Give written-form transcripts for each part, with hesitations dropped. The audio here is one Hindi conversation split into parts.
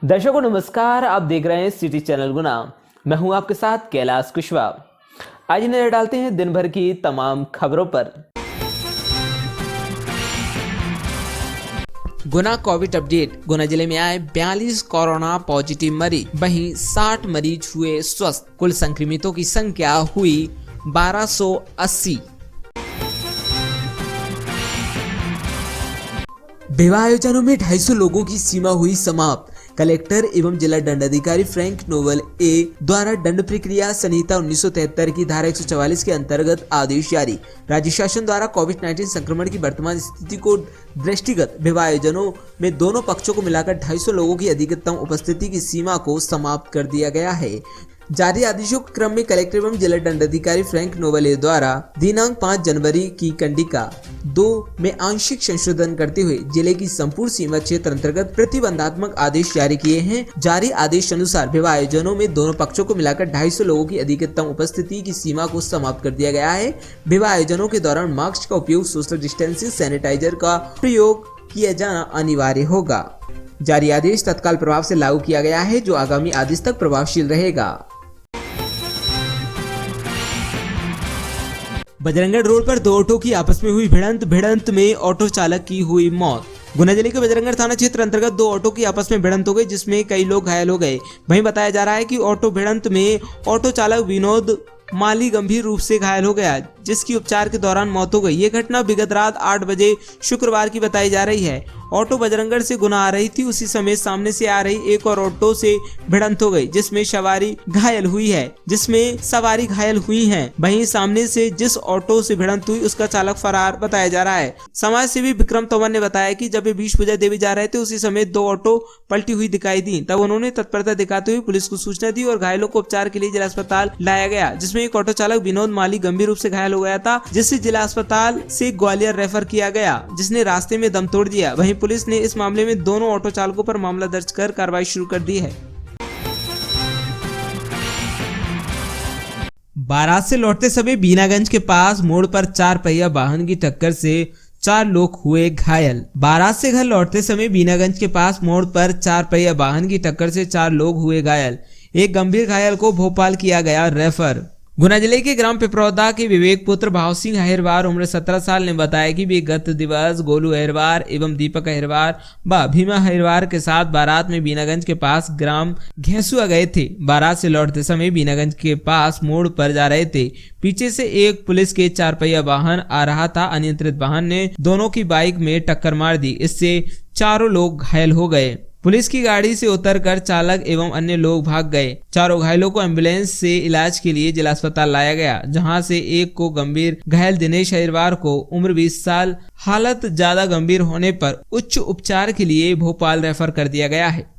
दर्शकों नमस्कार, आप देख रहे हैं सिटी चैनल गुना। मैं हूं आपके साथ कैलाश कुशवाहा। आज नजर डालते हैं दिन भर की तमाम खबरों पर। गुना कोविड अपडेट। गुना जिले में आए 42 कोरोना पॉजिटिव मरीज, वहीं 60 मरीज हुए स्वस्थ। कुल संक्रमितों की संख्या हुई 1280। विवाह आयोजनों में 250 लोगों की सीमा हुई समाप्त। कलेक्टर एवं जिला दंडाधिकारी फ्रैंक नोवेल ए द्वारा दंड प्रक्रिया संहिता 1973 की धारा 144 के अंतर्गत आदेश जारी। राज्य शासन द्वारा कोविड-19 संक्रमण की वर्तमान स्थिति को दृष्टिगत विवाह आयोजनों में दोनों पक्षों को मिलाकर 250 लोगों की अधिकतम उपस्थिति की सीमा को समाप्त कर दिया गया है। जारी आदेशों के क्रम में कलेक्टर एवं जिला दंडाधिकारी फ्रैंक नोवेल द्वारा दिनांक 5 जनवरी की कंडिका 2 में आंशिक संशोधन करते हुए जिले की संपूर्ण सीमा क्षेत्र अंतर्गत प्रतिबंधात्मक आदेश जारी किए हैं। जारी आदेश अनुसार विवाह आयोजनों में दोनों पक्षों को मिलाकर 250 लोगों की अधिकतम उपस्थिति की सीमा को समाप्त कर दिया गया है। विवाह आयोजनों के दौरान मास्क का उपयोग, सोशल डिस्टेंसिंग, सैनिटाइजर का प्रयोग किया जाना अनिवार्य होगा। जारी आदेश तत्काल प्रभाव से लागू किया गया है, जो आगामी आदेश तक प्रभावशील रहेगा। बजरंगगढ़ रोड पर दो ऑटो की आपस में हुई भिड़ंत में ऑटो चालक की हुई मौत। गुना जिले के बजरंगगढ़ थाना क्षेत्र अंतर्गत दो ऑटो की आपस में भिड़ंत हो गई, जिसमें कई लोग घायल हो गए। वहीं बताया जा रहा है कि ऑटो भिड़ंत में ऑटो चालक विनोद माली गंभीर रूप से घायल हो गया, जिसकी उपचार के दौरान मौत हो गई। ये घटना विगत रात 8 बजे शुक्रवार की बताई जा रही है। ऑटो बजरंगगढ़ से गुना आ रही थी, उसी समय सामने से आ रही एक और ऑटो से भिड़ंत हो गई, जिसमें सवारी घायल हुई है। वहीं सामने से जिस ऑटो से भिड़ंत हुई उसका चालक फरार बताया जा रहा है। समाज सेवी विक्रम तंवर ने बताया कि जब वे बीच पूजा देवी जा रहे थे, उसी समय दो ऑटो पलटी हुई दिखाई दी। तब उन्होंने तत्परता दिखाते हुए पुलिस को सूचना दी और घायलों को उपचार के लिए जिला अस्पताल लाया गया, जिसमें एक ऑटो चालक विनोद माली गंभीर रूप से घायल हो गया था, जिसे जिला अस्पताल से ग्वालियर रेफर किया गया, जिसने रास्ते में दम तोड़ दिया। वहीं पुलिस ने इस मामले में दोनों ऑटो चालकों पर मामला दर्ज कर कार्रवाई शुरू कर दी है। बारात से लौटते समय बीनागंज के पास मोड़ पर 4 पहिया वाहन की टक्कर से 4 लोग हुए घायल। बारात से घर लौटते समय बीनागंज के पास मोड़ पर 4 पहिया वाहन की टक्कर से 4 लोग हुए घायल। एक गंभीर घायल को भोपाल किया गया रेफर। गुना जिले के ग्राम पिपरौदा के विवेक पुत्र भाव सिंह अहिरवार उम्र 17 साल ने बताया कि वे गत दिवस गोलू अहिरवार एवं दीपक अहिरवार व भीमा अहिरवार के साथ बारात में बीनागंज के पास ग्राम घेसुआ गए थे। बारात से लौटते समय बीनागंज के पास मोड़ पर जा रहे थे। पीछे से एक पुलिस के 4 पहिया वाहन आ रहा था। अनियंत्रित वाहन ने दोनों की बाइक में टक्कर मार दी। इससे चारों लोग घायल हो गए। पुलिस की गाड़ी से उतरकर चालक एवं अन्य लोग भाग गए। चारों घायलों को एम्बुलेंस से इलाज के लिए जिला अस्पताल लाया गया, जहां से एक को गंभीर घायल दिनेश अहिरवार को उम्र 20 साल हालत ज्यादा गंभीर होने पर उच्च उपचार के लिए भोपाल रेफर कर दिया गया है।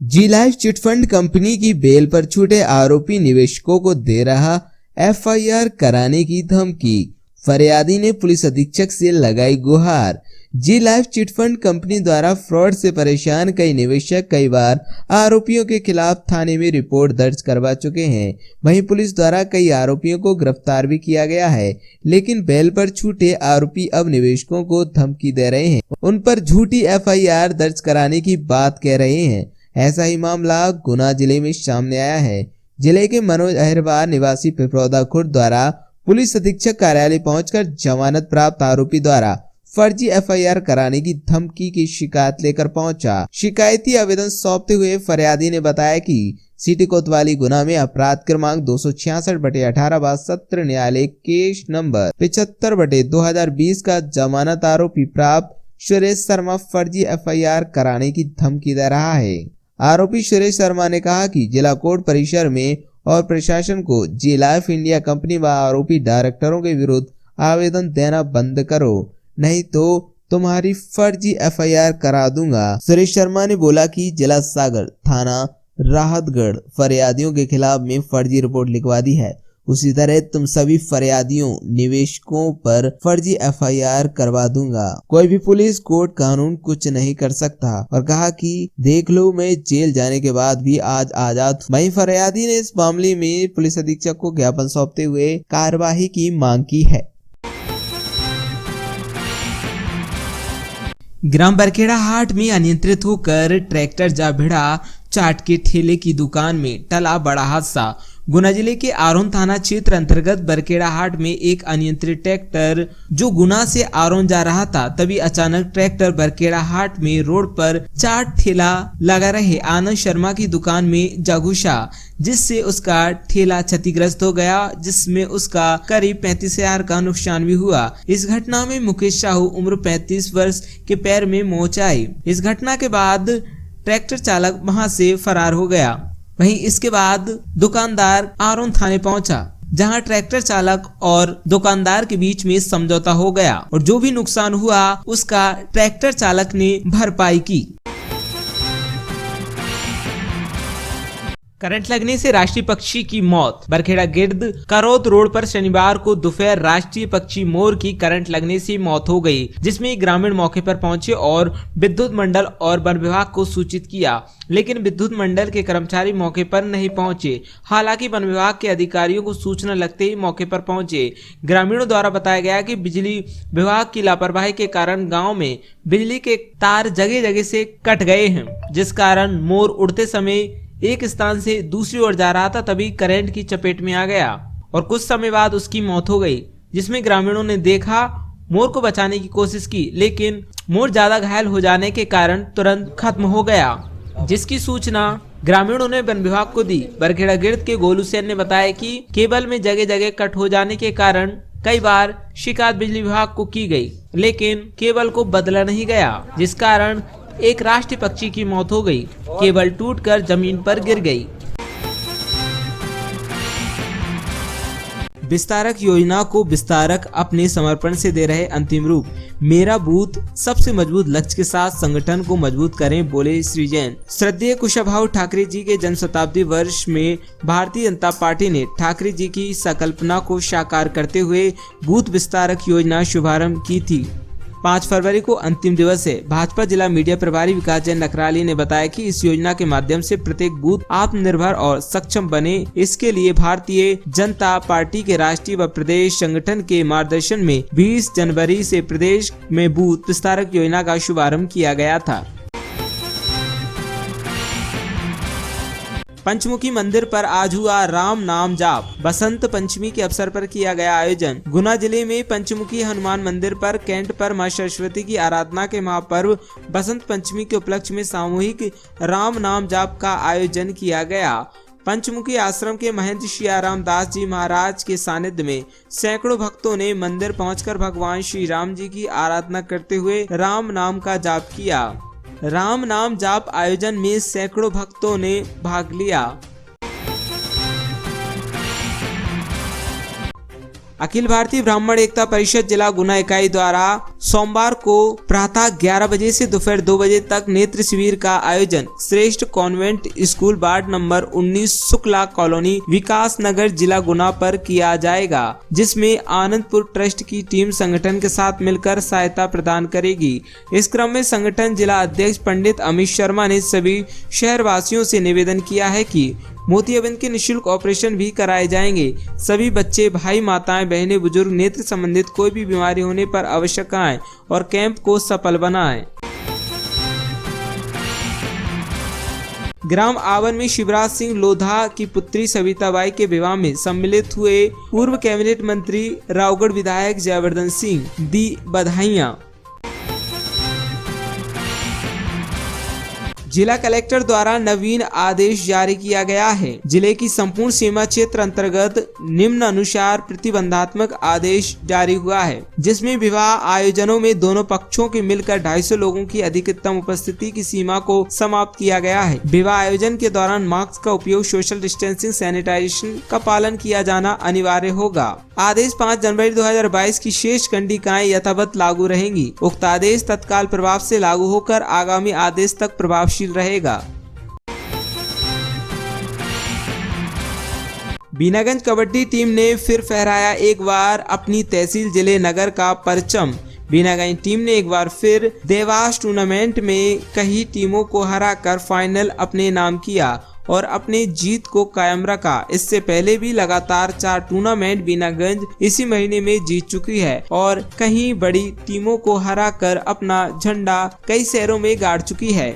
जी लाइफ चिटफंड कंपनी की बेल पर छूटे आरोपी निवेशकों को दे रहा FIR कराने की धमकी। फरियादी ने पुलिस अधीक्षक से लगाई गुहार। जी लाइफ चिटफंड कंपनी द्वारा फ्रॉड से परेशान कई निवेशक कई बार आरोपियों के खिलाफ थाने में रिपोर्ट दर्ज करवा चुके हैं। वहीं पुलिस द्वारा कई आरोपियों को गिरफ्तार भी किया गया है, लेकिन बेल पर छूटे आरोपी अब निवेशकों को धमकी दे रहे हैं, उन पर झूठी FIR दर्ज कराने की बात कह रहे हैं। ऐसा ही मामला गुना जिले में सामने आया है। जिले के मनोज अहिरवार निवासी पिपरौदा खुर्द द्वारा पुलिस अधीक्षक कार्यालय पहुंचकर जमानत प्राप्त आरोपी द्वारा फर्जी FIR कराने की धमकी की शिकायत लेकर पहुंचा। शिकायती आवेदन सौंपते हुए फरियादी ने बताया कि सिटी कोतवाली गुना में अपराध क्रमांक 266/18 व सत्र न्यायालय केस नंबर 75/2020 का जमानत आरोपी प्राप्त सुरेश शर्मा फर्जी FIR कराने की धमकी दे रहा है। आरोपी सुरेश शर्मा ने कहा कि जिला कोर्ट परिसर में और प्रशासन को जी लाइफ इंडिया कंपनी व आरोपी डायरेक्टरों के विरुद्ध आवेदन देना बंद करो, नहीं तो तुम्हारी फर्जी FIR करा दूंगा। सुरेश शर्मा ने बोला कि जिला सागर थाना राहतगढ़ फरियादियों के खिलाफ में फर्जी रिपोर्ट लिखवा दी है, उसी तरह तुम सभी फरियादियों निवेशकों पर फर्जी FIR करवा दूंगा। कोई भी पुलिस कोर्ट कानून कुछ नहीं कर सकता और कहा कि देख लो, मैं जेल जाने के बाद भी आज आजाद। वहीं फरियादी ने इस मामले में पुलिस अधीक्षक को ज्ञापन सौंपते हुए कार्यवाही की मांग की है। ग्राम बरखेड़ा हाट में अनियंत्रित होकर ट्रैक्टर जा भिड़ा चाट के ठेले की दुकान में, टला बड़ा हादसा। गुना जिले के आरोन थाना क्षेत्र अंतर्गत बरखेड़ा हाट में एक अनियंत्रित ट्रैक्टर जो गुना से आरोन जा रहा था, तभी अचानक ट्रैक्टर बरखेड़ा हाट में रोड पर चाट ठेला लगा रहे आनंद शर्मा की दुकान में जा घुसा, जिससे उसका ठेला क्षतिग्रस्त हो गया, जिसमें उसका करीब 35,000 का नुकसान भी हुआ। इस घटना में मुकेश साहू उम्र 35 वर्ष के पैर में मोच आई। इस घटना के बाद ट्रैक्टर चालक वहां से फरार हो गया। वहीं इसके बाद दुकानदार आरोन थाने पहुंचा, जहां ट्रैक्टर चालक और दुकानदार के बीच में समझौता हो गया और जो भी नुकसान हुआ उसका ट्रैक्टर चालक ने भरपाई की। करंट लगने से राष्ट्रीय पक्षी की मौत। बरखेड़ा गिर्द करौद रोड पर शनिवार को दोपहर राष्ट्रीय पक्षी मोर की करंट लगने से मौत हो गई, जिसमें ग्रामीण मौके पर पहुंचे और विद्युत मंडल और वन विभाग को सूचित किया, लेकिन विद्युत मंडल के कर्मचारी मौके पर नहीं पहुंचे। हालांकि वन विभाग के अधिकारियों को सूचना लगते ही मौके पर पहुंचे। ग्रामीणों द्वारा बताया गया कि बिजली विभाग की लापरवाही के कारण गाँव में बिजली के तार जगह जगह से कट गए हैं, जिस कारण मोर उड़ते समय एक स्थान से दूसरी ओर जा रहा था, तभी करंट की चपेट में आ गया और कुछ समय बाद उसकी मौत हो गई, जिसमें ग्रामीणों ने देखा, मोर को बचाने की कोशिश की, लेकिन मोर ज्यादा घायल हो जाने के कारण तुरंत खत्म हो गया, जिसकी सूचना ग्रामीणों ने वन विभाग को दी। बरखेड़ा गिर्द के गोलू सेन ने बताया कि केबल में जगह जगह कट हो जाने के कारण कई बार शिकायत बिजली विभाग को की गई, लेकिन केबल को बदला नहीं गया, जिस कारण एक राष्ट्रीय पक्षी की मौत हो गई। केबल टूटकर जमीन पर गिर गई। विस्तारक योजना को विस्तारक अपने समर्पण से दे रहे अंतिम रूप। मेरा बूथ सबसे मजबूत लक्ष्य के साथ संगठन को मजबूत करें, बोले श्री जैन। श्रद्धेय कुशाभाऊ ठाकरे जी के जन्म शताब्दी वर्ष में भारतीय जनता पार्टी ने ठाकरे जी की संकल्पना को साकार करते हुए बूथ विस्तारक योजना शुभारंभ की थी। 5 फरवरी को अंतिम दिवस है। भाजपा जिला मीडिया प्रभारी विकास जैन नकराली ने बताया कि इस योजना के माध्यम से प्रत्येक बूथ आत्मनिर्भर और सक्षम बने। इसके लिए भारतीय जनता पार्टी के राष्ट्रीय व प्रदेश संगठन के मार्गदर्शन में 20 जनवरी से प्रदेश में बूथ विस्तारक योजना का शुभारंभ किया गया था। पंचमुखी मंदिर पर आज हुआ राम नाम जाप। बसंत पंचमी के अवसर पर किया गया आयोजन। गुना जिले में पंचमुखी हनुमान मंदिर पर कैंट पर मां सरस्वती की आराधना के महापर्व बसंत पंचमी के उपलक्ष्य में सामूहिक राम नाम जाप का आयोजन किया गया। पंचमुखी आश्रम के महंत सियाराम दास जी महाराज के सानिध्य में सैकड़ों भक्तों ने मंदिर पहुंचकर भगवान श्री राम जी की आराधना करते हुए राम नाम का जाप किया। राम नाम जाप आयोजन में सैकड़ों भक्तों ने भाग लिया। अखिल भारतीय ब्राह्मण एकता परिषद जिला गुना इकाई द्वारा सोमवार को प्रातः 11 बजे से दोपहर 2 बजे तक नेत्र शिविर का आयोजन Shreshth convent school ward number 19 Shukla colony Vikas Nagar जिला गुना पर किया जाएगा, जिसमें आनंदपुर ट्रस्ट की टीम संगठन के साथ मिलकर सहायता प्रदान करेगी। इस क्रम में संगठन जिला अध्यक्ष पंडित अमित शर्मा ने सभी शहरवासियों से निवेदन किया है कि मोतियाबिंद के निःशुल्क ऑपरेशन भी कराए जाएंगे। सभी बच्चे, भाई, माताएं, बहनें, बुजुर्ग नेत्र संबंधित कोई भी बीमारी होने पर अवश्य आएं और कैंप को सफल बनाएं। ग्राम आवन में शिवराज सिंह लोधा की पुत्री सविताबाई के विवाह में सम्मिलित हुए पूर्व कैबिनेट मंत्री रावगढ़ विधायक जयवर्धन सिंह दी बधाइयां। जिला कलेक्टर द्वारा नवीन आदेश जारी किया गया है। जिले की संपूर्ण सीमा क्षेत्र अंतर्गत निम्न अनुसार प्रतिबंधात्मक आदेश जारी हुआ है, जिसमें विवाह आयोजनों में दोनों पक्षों के मिलकर 250 लोगों की अधिकतम उपस्थिति की सीमा को समाप्त किया गया है। विवाह आयोजन के दौरान मास्क का उपयोग, सोशल डिस्टेंसिंग, सैनिटाइजेशन का पालन किया जाना अनिवार्य होगा। आदेश 5 जनवरी 2022 की शेष कंडिकाएं यथावत लागू रहेंगी। उक्त आदेश तत्काल प्रभाव से लागू होकर आगामी आदेश तक प्रभावशील रहेगा। बीनागंज कबड्डी टीम ने फिर फहराया एक बार अपनी तहसील जिले नगर का परचम। बीनागंज टीम ने एक बार फिर देवास टूर्नामेंट में कई टीमों को हराकर फाइनल अपने नाम किया और अपने जीत को कायम रखा। इससे पहले भी लगातार 4 टूर्नामेंट बीनागंज इसी महीने में जीत चुकी है और कई बड़ी टीमों को हराकर अपना झंडा कई शहरों में गाड़ चुकी है।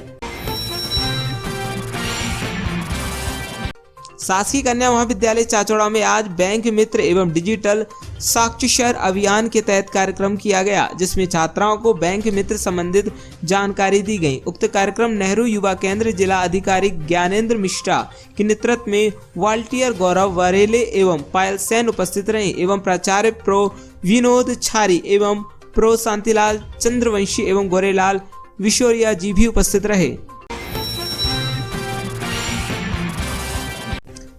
शासकीय कन्या महाविद्यालय चाचौड़ा में आज बैंक मित्र एवं डिजिटल साक्षरता अभियान के तहत कार्यक्रम किया गया, जिसमें छात्राओं को बैंक मित्र संबंधित जानकारी दी गई। उक्त कार्यक्रम नेहरू युवा केंद्र जिला अधिकारी ज्ञानेंद्र मिश्रा के नेतृत्व में वॉलंटियर गौरव वरेले एवं पायल सेन उपस्थित रहे एवं प्राचार्य प्रो विनोद छारी एवं प्रो शांतिलाल चंद्रवंशी एवं गोरेलाल विशोरिया जी भी उपस्थित रहे।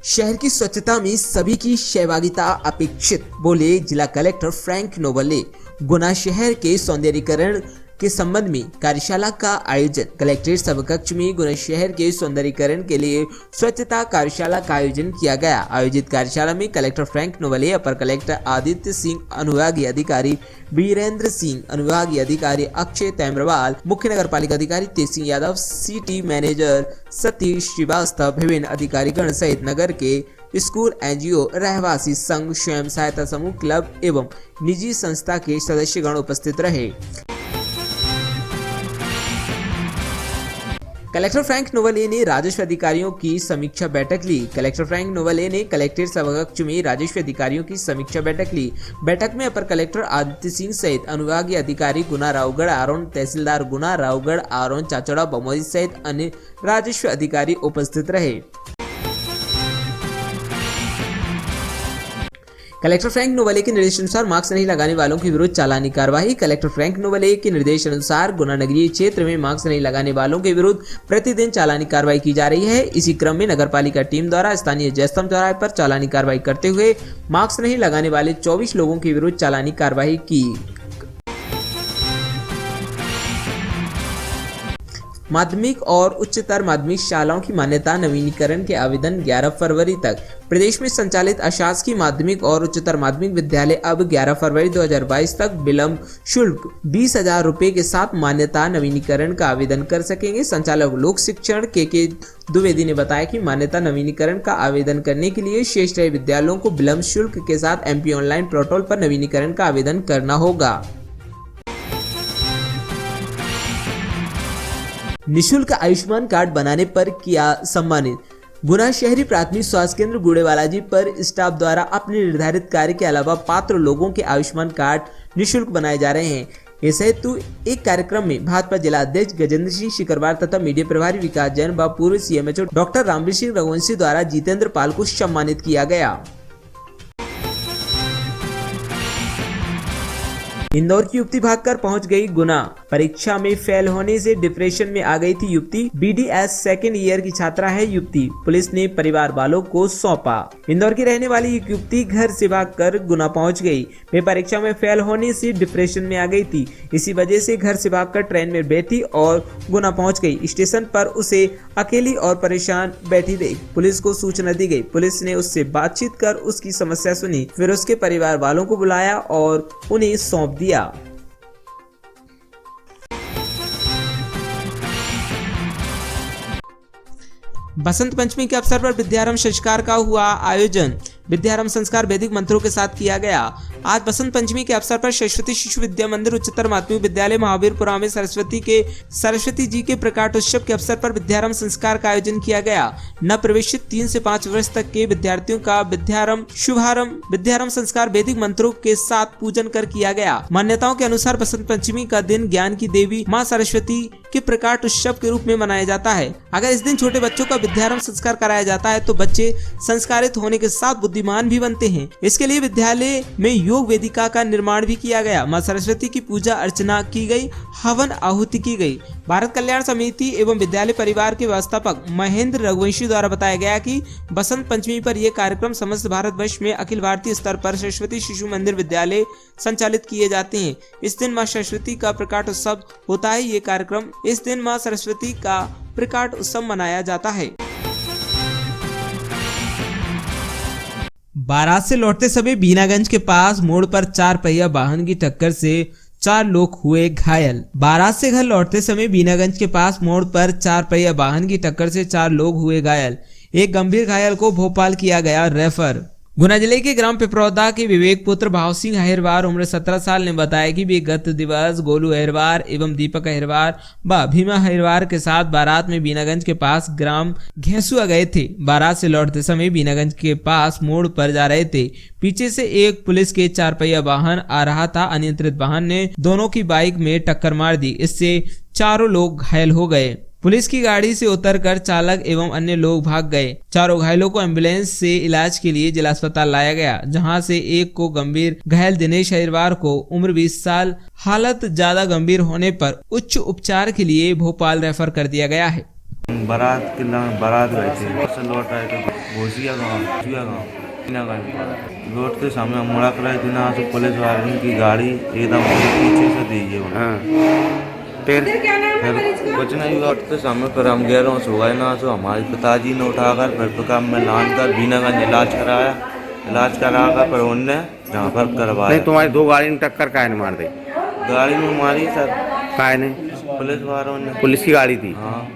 शहर की स्वच्छता में सभी की सहभागिता अपेक्षित, बोले जिला कलेक्टर फ्रैंक नोबल ने। गुना शहर के सौंदर्यीकरण के संबंध में कार्यशाला का आयोजन। कलेक्ट्रेट सभाकक्ष में गुना शहर के सौंदर्यीकरण के लिए स्वच्छता कार्यशाला का आयोजन किया गया। आयोजित कार्यशाला में कलेक्टर फ्रैंक नोबले, अपर कलेक्टर आदित्य सिंह, अनुविभागीय अधिकारी वीरेंद्र सिंह, अनुविभागीय अधिकारी अक्षय तैमरवाल, मुख्य नगर पालिका अधिकारी तेज सिंह यादव, सिटी मैनेजर सतीश श्रीवास्तव, विभिन्न अधिकारीगण सहित नगर के स्कूल, एनजीओ, रहवासी संघ, स्वयं सहायता समूह, क्लब एवं निजी संस्था के सदस्यगण उपस्थित रहे। कलेक्टर फ्रैंक नोवले ने राजस्व अधिकारियों की समीक्षा बैठक ली। कलेक्टर फ्रैंक नोवले ने कलेक्ट्रेट सभाकक्ष में राजस्व अधिकारियों की समीक्षा बैठक ली। बैठक में अपर कलेक्टर आदित्य सिंह सहित अनुविभागीय अधिकारी गुना रावगढ़ आरोन, तहसीलदार गुना रावगढ़ आरोन चाचौड़ा बमोरी सहित अन्य राजस्व अधिकारी उपस्थित रहे। कलेक्टर फ्रैंक नोवले के निर्देशानुसार मास्क नहीं लगाने वालों के विरुद्ध चालानी कार्रवाई। कलेक्टर फ्रैंक नोवले के निर्देशानुसार गुना नगरीय क्षेत्र में मास्क नहीं लगाने वालों के विरुद्ध प्रतिदिन चालानी कार्रवाई की जा रही है। इसी क्रम में नगरपालिका टीम द्वारा स्थानीय जयस्तंभ चौराहे पर चालानी कार्रवाई करते हुए मास्क नहीं लगाने वाले 24 लोगों के विरुद्ध चालानी कार्रवाई की। माध्यमिक और उच्चतर माध्यमिक शालाओं की मान्यता नवीनीकरण के आवेदन 11 फरवरी तक। प्रदेश में संचालित अशासकीय माध्यमिक और उच्चतर माध्यमिक विद्यालय अब 11 फरवरी 2022 तक विलंब शुल्क 20,000 रुपए के साथ मान्यता नवीनीकरण का आवेदन कर सकेंगे। संचालक लोक शिक्षण के द्विवेदी ने बताया कि मान्यता नवीनीकरण का आवेदन करने के लिए शेष रहे विद्यालयों को विलंब शुल्क के साथ MP ऑनलाइन पोर्टल पर नवीनीकरण का आवेदन करना होगा। निशुल्क आयुष्मान कार्ड बनाने पर किया सम्मानित। गुना शहरी प्राथमिक स्वास्थ्य केंद्र बूढ़ेवालाजी पर स्टाफ द्वारा अपने निर्धारित कार्य के अलावा पात्र लोगों के आयुष्मान कार्ड निशुल्क बनाए जा रहे हैं। इस हेतु एक कार्यक्रम में भाजपा जिला अध्यक्ष गजेंद्र सिंह शिकरवार तथा मीडिया प्रभारी विकास जैन व पूर्व CMHO डॉक्टर रामवीर सिंह रघुवंशी द्वारा जितेंद्र पाल को सम्मानित किया गया। इंदौर की युवती भागकर पहुंच गई गुना। परीक्षा में फेल होने से डिप्रेशन में आ गई थी युवती। BDS सेकेंड ईयर की छात्रा है युवती। पुलिस ने परिवार वालों को सौंपा। इंदौर की रहने वाली एक युवती घर से भागकर गुना पहुंच गई। वे परीक्षा में फेल होने से डिप्रेशन में आ गई थी। इसी वजह से घर से भागकर ट्रेन में बैठी और गुना पहुंच गई। स्टेशन पर उसे अकेली और परेशान बैठी देख पुलिस को सूचना दी गई। पुलिस ने उससे बातचीत कर उसकी समस्या सुनी, फिर उसके परिवार वालों को बुलाया और उन्हें सौंप दिया। बसंत पंचमी के अवसर पर विद्यारंभ संस्कार का हुआ आयोजन। विद्यारंभ संस्कार वैदिक मंत्रों के साथ किया गया। आज बसंत पंचमी के अवसर पर सरस्वती शिशु विद्या मंदिर उच्चतर माध्यमिक विद्यालय महावीरपुरा में सरस्वती जी के प्रकाशोत्सव के अवसर पर विद्यारंभ संस्कार का आयोजन किया गया। नव प्रवेशित 3 से 5 वर्ष तक के विद्यार्थियों का विद्यारंभ संस्कार वैदिक मंत्रों के साथ पूजन कर किया गया। मान्यताओं के अनुसार बसंत पंचमी का दिन ज्ञान की देवी माँ सरस्वती के प्रकाश उत्सव के रूप में मनाया जाता है। अगर इस दिन छोटे बच्चों का विद्यारंभ संस्कार कराया जाता है तो बच्चे संस्कारित होने के साथ बुद्धिमान भी बनते हैं। इसके लिए विद्यालय में योग वेदिका का निर्माण भी किया गया। मां सरस्वती की पूजा अर्चना की गई, हवन आहुति की गई। भारत कल्याण समिति एवं विद्यालय परिवार के व्यवस्थापक महेंद्र रघुवंशी द्वारा बताया गया कि बसंत पंचमी पर यह कार्यक्रम समस्त भारतवर्ष में अखिल भारतीय स्तर पर सरस्वती शिशु मंदिर विद्यालय संचालित किए जाते हैं। इस दिन मां सरस्वती का प्रकाश उत्सव होता है। ये कार्यक्रम इस दिन मां सरस्वती का प्रकाश उत्सव मनाया जाता है। बारात से लौटते समय बीनागंज के पास मोड़ पर 4 पहिया वाहन की टक्कर से 4 लोग हुए घायल। बारात से घर लौटते समय बीनागंज के पास मोड़ पर 4 पहिया वाहन की टक्कर से 4 लोग हुए घायल। एक गंभीर घायल को भोपाल किया गया रेफर। गुना जिले के ग्राम पिपरौदा के विवेक पुत्र भाव सिंह अहिरवार उम्र 17 साल ने बताया कि वे गत दिवस गोलू अहिरवार एवं दीपक अहिरवार व भीमा अहिरवार के साथ बारात में बीनागंज के पास ग्राम घेसुआ गए थे। बारात से लौटते समय बीनागंज के पास मोड़ पर जा रहे थे। पीछे से एक पुलिस के 4 पहिया वाहन आ रहा था। अनियंत्रित वाहन ने दोनों की बाइक में टक्कर मार दी। इससे चारों लोग घायल हो गए। पुलिस की गाड़ी से उतरकर चालक एवं अन्य लोग भाग गए। चारों घायलों को एम्बुलेंस से इलाज के लिए जिला अस्पताल लाया गया, जहां से एक को गंभीर घायल दिनेश अहिरवार को उम्र 20 साल हालत ज्यादा गंभीर होने पर उच्च उपचार के लिए भोपाल रेफर कर दिया गया है। बारात गए थे, लौट रहे थे भोसिया गाँव लौटते समय मुड़ा कर रहे थे ना, तो पुलिस वालों की गाड़ी एकदम पीछे से दी है। फिर कुछ नहीं, लौटते समय फिर हम गैरों से हो गए ना, तो हमारे पिताजी ने उठाकर फिर पिकअप में लान कर बीनागंज इलाज कराकर फिर उनने जहाँ पर करवाया। नहीं, तुम्हारी 2 गाड़ी में टक्कर काहे ने मार दी? गाड़ी में मारी सर, काहे ने? पुलिस वालों ने। पुलिस की गाड़ी थी? हाँ।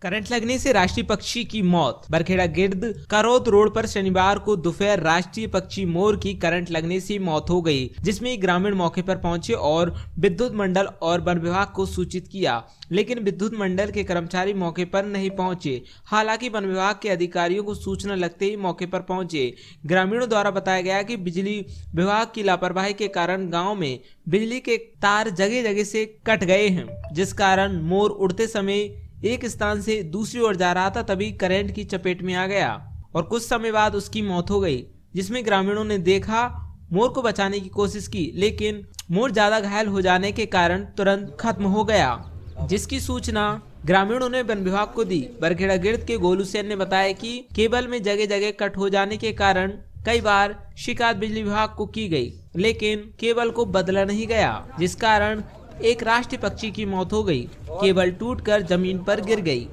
करंट लगने से राष्ट्रीय पक्षी की मौत। बरखेड़ा गिर्द करौद रोड पर शनिवार को दोपहर राष्ट्रीय पक्षी मोर की करंट लगने से मौत हो गई, जिसमें एक ग्रामीण मौके पर पहुंचे और विद्युत मंडल और वन विभाग को सूचित किया, लेकिन विद्युत मंडल के कर्मचारी मौके पर नहीं पहुंचे। हालांकि वन विभाग के अधिकारियों को सूचना लगते ही मौके पर पहुंचे। ग्रामीणों द्वारा बताया गया कि बिजली विभाग की लापरवाही के कारण गाँव में बिजली के तार जगह जगह से कट गए हैं, जिस कारण मोर उड़ते समय एक स्थान से दूसरी ओर जा रहा था, तभी करंट की चपेट में आ गया और कुछ समय बाद उसकी मौत हो गई, जिसमें ग्रामीणों ने देखा, मोर को बचाने की कोशिश की, लेकिन मोर ज्यादा घायल हो जाने के कारण तुरंत खत्म हो गया, जिसकी सूचना ग्रामीणों ने वन विभाग को दी। बरखेड़ा गिर्द के गोलू सेन ने बताया कि केबल में जगह जगह कट हो जाने के कारण कई बार शिकायत बिजली विभाग को की गई, लेकिन केबल को बदला नहीं गया, जिस कारण एक राष्ट्रीय पक्षी की मौत हो गई। केबल टूटकर जमीन पर गिर गई।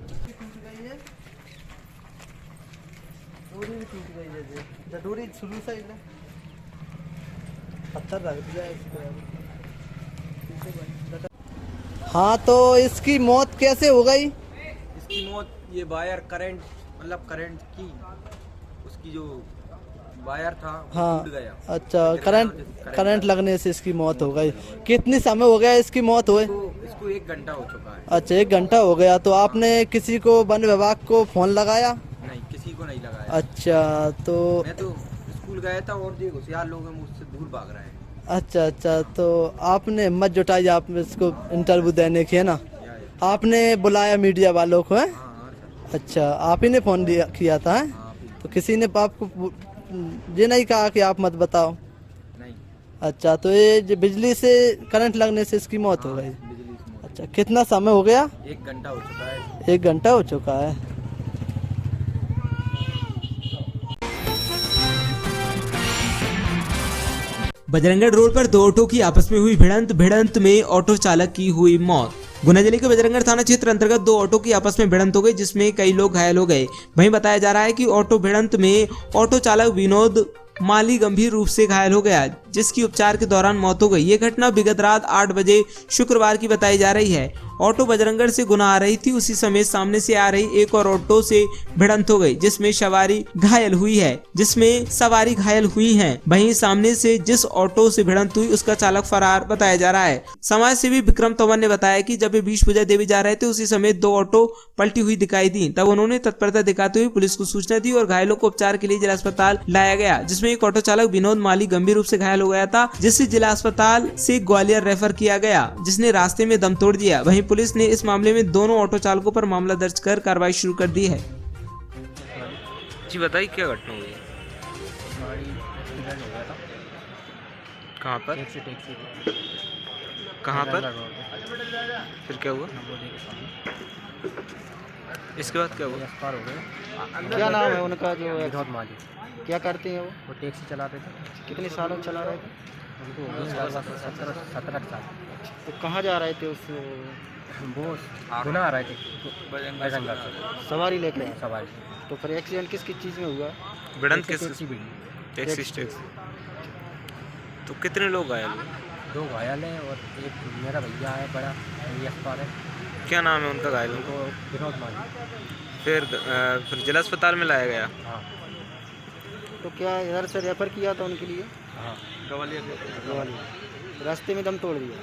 हाँ, तो इसकी मौत कैसे हो गई? इसकी मौत ये वायर करंट की उसकी जो वायर था वो हाँ, टूट गया। अच्छा, करंट लगने से इसकी मौत हो गई। कितनी समय हो गया इसकी मौत हुए? इसको 1 घंटा हो चुका है। अच्छा, 1 घंटा हो गया। तो आपने किसी को वन विभाग को फोन लगाया? नहीं, किसी को नहीं लगाया। अच्छा, तो मैं तो स्कूल गया था और ये होशियार लोग मुझसे दूर भाग रहे हैं। अच्छा, तो आपने हिम्मत जुटाई, आप इसको इंटरव्यू देने की, है ना? आपने बुलाया मीडिया वालों को, है? अच्छा, आप ही ने फोन किया था, है? तो किसी ने आपको ये नहीं कहा कि आप मत बताओ? नहीं। अच्छा, तो ये जो बिजली से करंट लगने से इसकी मौत हो गई। अच्छा, कितना समय हो गया? 1 घंटा हो चुका है। 1 घंटा हो चुका है। बजरंगगढ़ रोड पर 2 ऑटो की आपस में हुई भिड़ंत में ऑटो चालक की हुई मौत। गुना जिले के बजरंगगढ़ थाना क्षेत्र अंतर्गत 2 ऑटो की आपस में भिड़ंत हो गई, जिसमें कई लोग घायल हो गए। वहीं बताया जा रहा है कि ऑटो भिड़ंत में ऑटो चालक विनोद माली गंभीर रूप से घायल हो गया, जिसकी उपचार के दौरान मौत हो गई। ये घटना विगत रात 8 बजे शुक्रवार की बताई जा रही है। ऑटो बजरंगगढ़ से गुना आ रही थी, उसी समय सामने से आ रही एक और ऑटो से भिड़ंत हो गई, जिसमें सवारी घायल हुई है। वहीं सामने से जिस ऑटो से भिड़ंत हुई उसका चालक फरार बताया जा रहा है। समाज सेवी विक्रम तंवर ने बताया कि जब वे बीच पूजा देवी जा रहे थे, उसी समय 2 ऑटो पलटी हुई दिखाई दी। तब उन्होंने तत्परता दिखाते हुए पुलिस को सूचना दी और घायलों को उपचार के लिए जिला अस्पताल लाया गया, जिसमें एक ऑटो चालक विनोद माली गंभीर रूप से घायल हो गया था, जिसे जिला अस्पताल से ग्वालियर रेफर किया गया, जिसने रास्ते में दम तोड़ दिया। वहीं पुलिस ने इस मामले में दोनों ऑटो चालकों पर मामला दर्ज कर कार्रवाई शुरू कर दी है। जी बताइए क्या घटना हुई? कहाँ पर? कहाँ पर? फिर क्या हुआ? इसके बाद क्या हुआ? क्या नाम है उनका? जो विनोद माली। क्या करते हैं वो टैक्सी चलाते थे। कितने सालों चला रहे थे? उनको 17 साल। तो कहाँ जा रहे थे? उस वो गुना आ रहे थे बजरंगगढ़ से सवारी लेके? सवारी। तो फिर एक्सीडेंट किसकी चीज़ में हुआ? भिड़ंत टैक्सी तो कितने लोग घायल हुए? 2 घायल हैं और एक मेरा भैया है बड़ा, अस्पताल है। क्या नाम है उनका घायल? तो विनोद माली। फिर जिला अस्पताल में लाया गया। हाँ तो क्या इधर से रेफर किया था उनके लिए? हाँ ग्वालियर रास्ते में दम तोड़ दिया।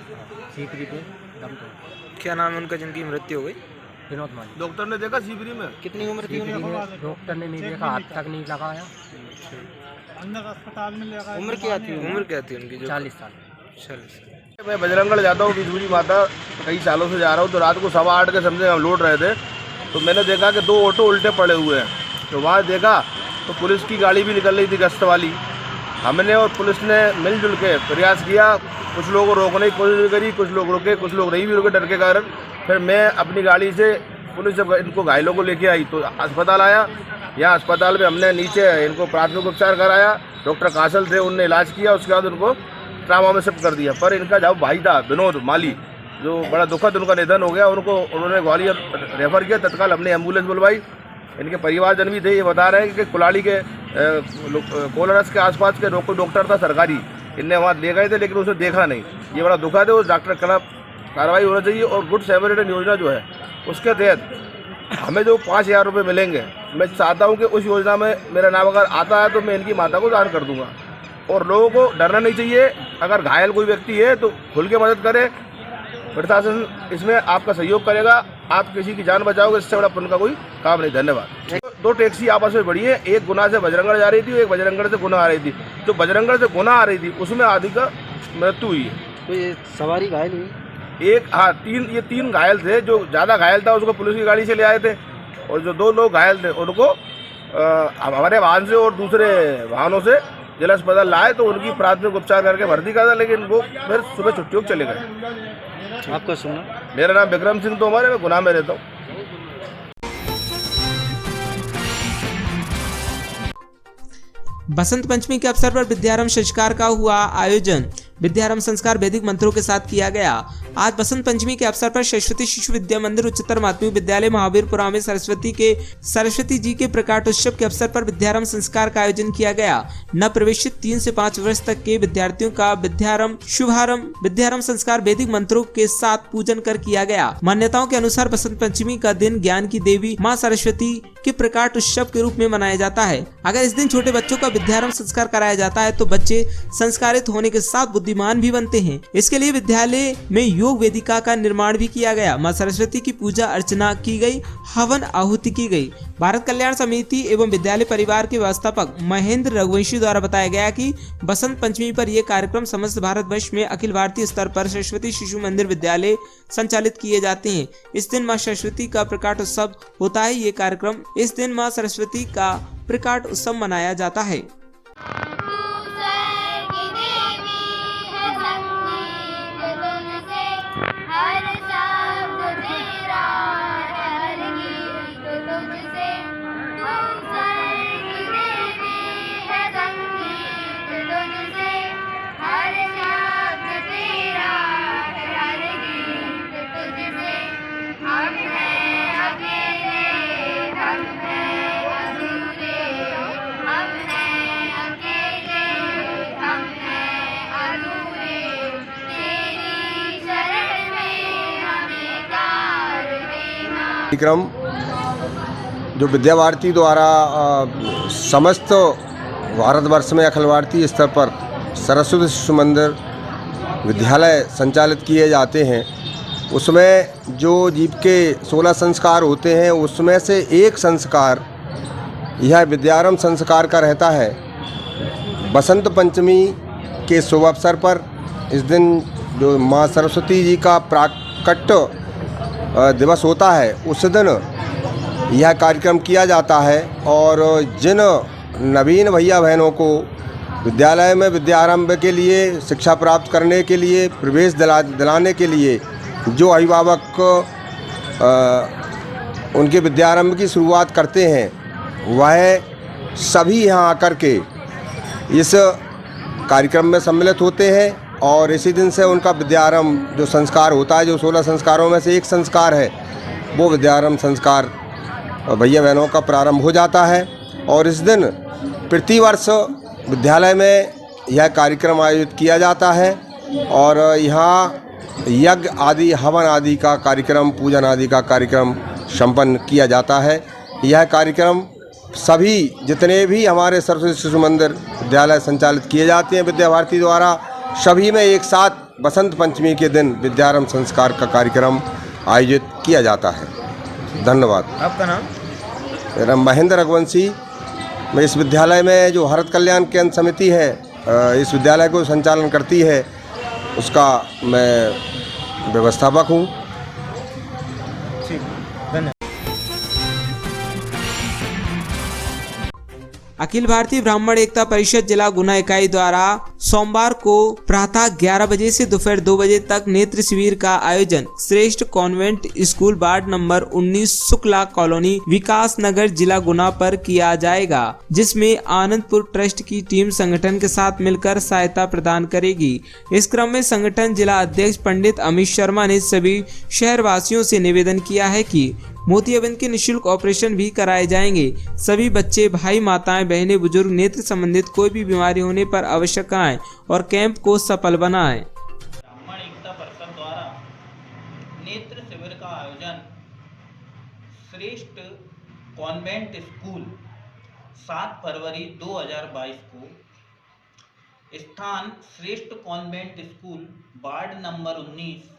सीकरी पे दम तो क्या नाम है उनका जिनकी मृत्यु हो गई? विनोद माली। डॉक्टर ने देखा शिवरी में कितनी उम्र थी सीकरी उनकी? में डॉक्टर ने नहीं देखा, हाथ तक नहीं लगाया। उम्र क्या थी? उम्र क्या थी उनकी? जो 40 साल। 40। मैं बजरंगगढ़ जाता हूँ बिजूरी माता कई सालों से जा रहा हूँ। तो रात को 8:15 के समझे हम लौट रहे थे तो मैंने देखा कि 2 ऑटो उल्टे पड़े हुए हैं। तो वहाँ देखा तो पुलिस की गाड़ी भी निकल रही थी गश्त वाली। हमने और पुलिस ने मिलजुल के प्रयास किया, कुछ लोगों को रोकने की कोशिश करी, कुछ लोग रुके, कुछ लोग नहीं भी रुके डर के कारण। फिर मैं अपनी गाड़ी से पुलिस जब इनको घायलों को लेके आई तो अस्पताल आया। यहाँ अस्पताल में हमने नीचे इनको प्राथमिक उपचार कराया, डॉक्टर कासल थे उनने इलाज किया, उसके बाद उनको ट्रामा में शिफ्ट कर दिया। पर इनका जो भाई था विनोद माली, जो बड़ा दुखद उनका निधन हो गया, उनको उन्होंने ग्वालियर रेफर किया। तत्काल हमने एम्बुलेंस बुलवाई। इनके परिवारजन भी थे, ये बता रहे हैं कि कुलाड़ी के कोलरस के आसपास के कोई डॉक्टर था सरकारी, इनने वहाँ ले गए थे लेकिन उसे देखा नहीं। ये बड़ा दुखद है, उस डॉक्टर के खिलाफ कार्रवाई होना चाहिए। और गुड सैमरिटन योजना जो है उसके तहत हमें जो 5,000 रुपये मिलेंगे, मैं चाहता हूँ कि उस योजना में मेरा नाम अगर आता है तो मैं इनकी माता को दान कर दूँगा। और लोगों को डरना नहीं चाहिए, अगर घायल कोई व्यक्ति है तो खुल के मदद करें। प्रशासन इसमें आपका सहयोग करेगा, आप किसी की जान बचाओगे, इससे बड़ा पुण्य का कोई काम नहीं। धन्यवाद। 2 टैक्सी आपस में बढ़ी है, एक गुना से बजरंगगढ़ जा रही थी, एक बजरंगगढ़ से गुना आ रही थी। जो बजरंगगढ़ से गुना आ रही थी उसमें आदि का मृत्यु हुई है। तो ये सवारी घायल हुई? एक, हाँ, 3 घायल थे। जो ज़्यादा घायल था उसको पुलिस की गाड़ी से ले आए थे, और जो 2 लोग घायल थे उनको हमारे वाहन से और दूसरे वाहनों से जिला अस्पताल लाए तो उनकी प्राथमिक उपचार करके भर्ती करा था, लेकिन वो फिर सुबह छुट्टियों को चले गए। आपका सुना? मेरा नाम विक्रम सिंह तोमर है, मैं गुना में रहता हूँ। बसंत पंचमी के अवसर पर विद्यारंभ संस्कार का हुआ आयोजन। विद्यारंभ संस्कार वैदिक मंत्रों के साथ किया गया। आज बसंत पंचमी के अवसर पर सरस्वती शिशु विद्या मंदिर उच्चतर माध्यमिक विद्यालय महावीरपुरा में सरस्वती जी के प्रकाटोत्सव के अवसर पर विद्यारंभ संस्कार का आयोजन किया गया। नव प्रवेशित 3 से 5 वर्ष तक के विद्यार्थियों का विद्यारंभ संस्कार वैदिक मंत्रों के साथ पूजन कर किया गया। मान्यताओं के अनुसार बसंत पंचमी का दिन ज्ञान की देवी माँ सरस्वती के प्रकाट उत्सव के रूप में मनाया जाता है। अगर इस दिन छोटे बच्चों का विद्यारंभ संस्कार कराया जाता है तो बच्चे संस्कारित होने के साथ बुद्धिमान भी बनते हैं। इसके लिए विद्यालय में योग वेदिका का निर्माण भी किया गया। मां सरस्वती की पूजा अर्चना की गई, हवन आहुति की गई। भारत कल्याण समिति एवं विद्यालय परिवार के व्यवस्थापक महेंद्र रघुवंशी द्वारा बताया गया कि बसंत पंचमी पर यह कार्यक्रम समस्त भारतवर्ष में अखिल भारतीय स्तर पर सरस्वती शिशु मंदिर विद्यालय संचालित किए जाते हैं। इस दिन मां सरस्वती का प्रकाट उत्सव होता है। ये कार्यक्रम इस दिन मां सरस्वती का प्रकाट उत्सव मनाया जाता है। कार्यक्रम जो विद्या भारती द्वारा समस्त भारतवर्ष में अखिल भारतीय स्तर पर सरस्वती शिशु मंदिर विद्यालय संचालित किए जाते हैं, उसमें जो जीव के 16 संस्कार होते हैं उसमें से एक संस्कार यह विद्यारंभ संस्कार का रहता है। बसंत पंचमी के शुभ अवसर पर इस दिन जो माँ सरस्वती जी का प्राकट्य दिवस होता है उस दिन यह कार्यक्रम किया जाता है। और जिन नवीन भैया बहनों को विद्यालय में विद्यारंभ के लिए शिक्षा प्राप्त करने के लिए प्रवेश दिलाने के लिए जो अभिभावक उनके विद्यारंभ की शुरुआत करते हैं वह सभी यहाँ आकर के इस कार्यक्रम में सम्मिलित होते हैं। और इसी दिन से उनका विद्यारंभ जो संस्कार होता है, जो 16 संस्कारों में से एक संस्कार है, वो विद्यारंभ संस्कार भैया बहनों का प्रारंभ हो जाता है। और इस दिन प्रतिवर्ष विद्यालय में यह कार्यक्रम आयोजित किया जाता है। और यहाँ यज्ञ आदि हवन आदि का कार्यक्रम, पूजन आदि का कार्यक्रम संपन्न किया जाता है। यह कार्यक्रम सभी जितने भी हमारे सरस्वती शिशु मंदिर विद्यालय संचालित किए जाते हैं विद्या भारती द्वारा, सभी में एक साथ बसंत पंचमी के दिन विद्यारंभ संस्कार का कार्यक्रम आयोजित किया जाता है। धन्यवाद। आपका नाम? मेरा महेंद्र रघुवंशी। मैं इस विद्यालय में जो हरत कल्याण केंद्र समिति है इस विद्यालय को संचालन करती है, उसका मैं व्यवस्थापक हूँ। अखिल भारतीय ब्राह्मण एकता परिषद जिला गुना इकाई द्वारा सोमवार को प्रातः 11 बजे से दोपहर 2 बजे तक नेत्र शिविर का आयोजन Shreshth convent school ward number 19 Shukla colony Vikas Nagar जिला गुना पर किया जाएगा, जिसमें आनंदपुर ट्रस्ट की टीम संगठन के साथ मिलकर सहायता प्रदान करेगी। इस क्रम में संगठन जिला अध्यक्ष पंडित अमित शर्मा ने सभी शहरवासियों से निवेदन किया है कि मोतियाबिंद के निःशुल्क ऑपरेशन भी कराए जाएंगे। सभी बच्चे, भाई, माताएं, बहनें, बुजुर्ग नेत्र संबंधित कोई भी बीमारी होने पर अवश्य कराएं और कैंप को सफल बनाएं। ब्राह्मण एकता परिषद द्वारा नेत्र शिविर का आयोजन श्रेष्ठ कॉन्वेंट स्कूल 7 फरवरी 2022 को, स्थान Shreshth convent school ward number 19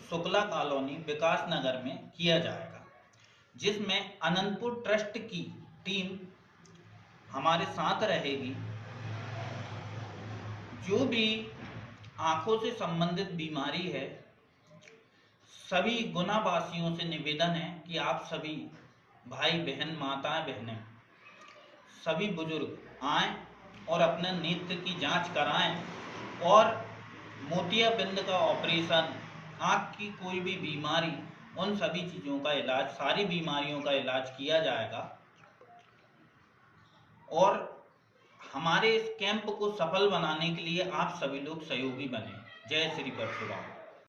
Shukla colony Vikas Nagar में किया जाएगा, जिसमें आनंदपुर ट्रस्ट की टीम हमारे साथ रहेगी। जो भी आंखों से संबंधित बीमारी है, सभी गुनावासियों से निवेदन है कि आप सभी भाई बहन, माताएं बहनें, सभी बुजुर्ग आएं और अपने नेत्र की जांच कराएं और मोतियाबिंद का ऑपरेशन, आँख की कोई भी बीमारी, उन सभी चीज़ों का इलाज, सारी बीमारियों का इलाज किया जाएगा। और हमारे इस कैंप को सफल बनाने के लिए आप सभी लोग सहयोगी बने। जय श्री परशुराम।